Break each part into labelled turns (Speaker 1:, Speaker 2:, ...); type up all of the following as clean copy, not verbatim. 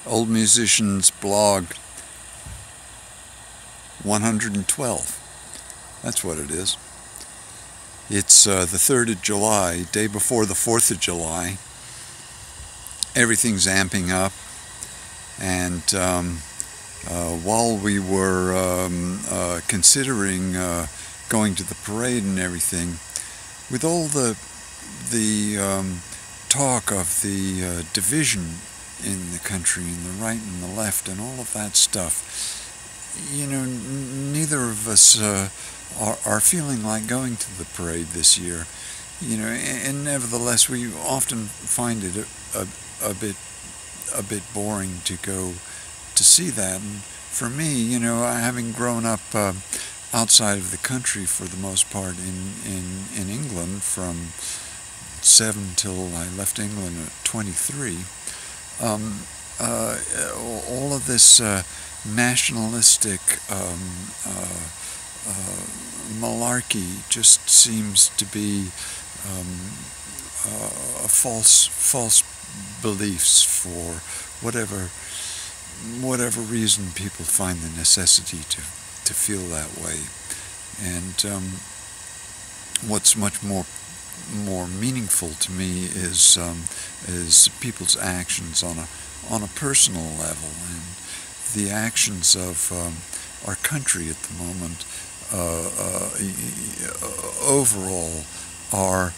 Speaker 1: Old Musician's blog 112. That's what it is. It's the 3rd of July, day before the 4th of July. Everything's amping up, and while we were considering going to the parade and everything, with all the talk of the division in the country, and the right and the left, and all of that stuff, you know, neither of us are feeling like going to the parade this year. You know, and nevertheless, we often find it a bit boring to go to see that. And for me, you know, having grown up outside of the country for the most part in England from 7 till I left England at 23, all of this nationalistic malarkey just seems to be false beliefs for whatever reason people find the necessity to feel that way. And what's much more meaningful to me is people's actions on a personal level, and the actions of our country at the moment overall are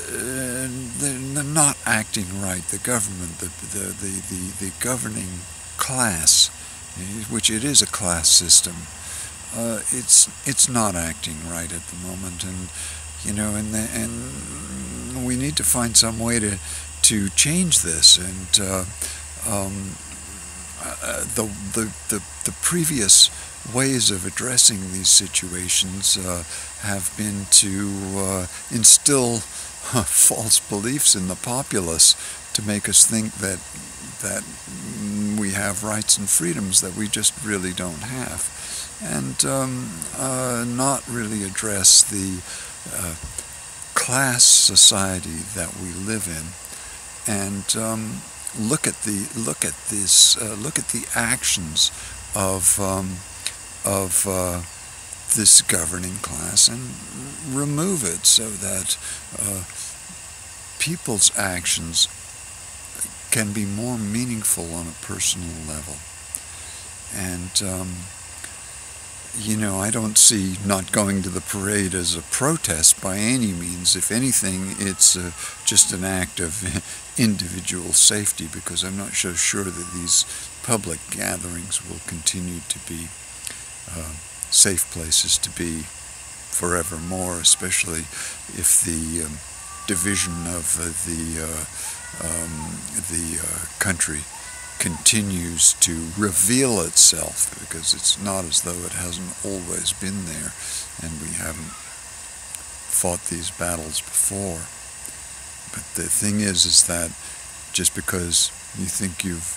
Speaker 1: they're not acting right. The government, the governing class, which it is a class system, it's not acting right at the moment, and you know, and we need to find some way to change this. And the previous ways of addressing these situations have been to instill false beliefs in the populace to make us think that we have rights and freedoms that we just really don't have, and not really address the class society that we live in, and look at the actions of this governing class and remove it, so that people's actions can be more meaningful on a personal level. And you know, I don't see not going to the parade as a protest by any means. If anything, it's just an act of individual safety, because I'm not so sure that these public gatherings will continue to be safe places to be forevermore, especially if the division of the country continues to reveal itself, because it's not as though it hasn't always been there, and we haven't fought these battles before. But the thing is that just because you think you've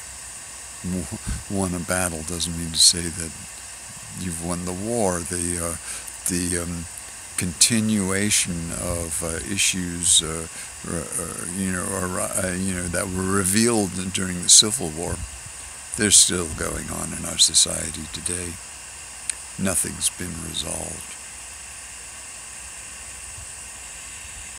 Speaker 1: won a battle doesn't mean to say that you've won the war. The continuation of issues that were revealed during the Civil War, they're still going on in our society today. Nothing's been resolved.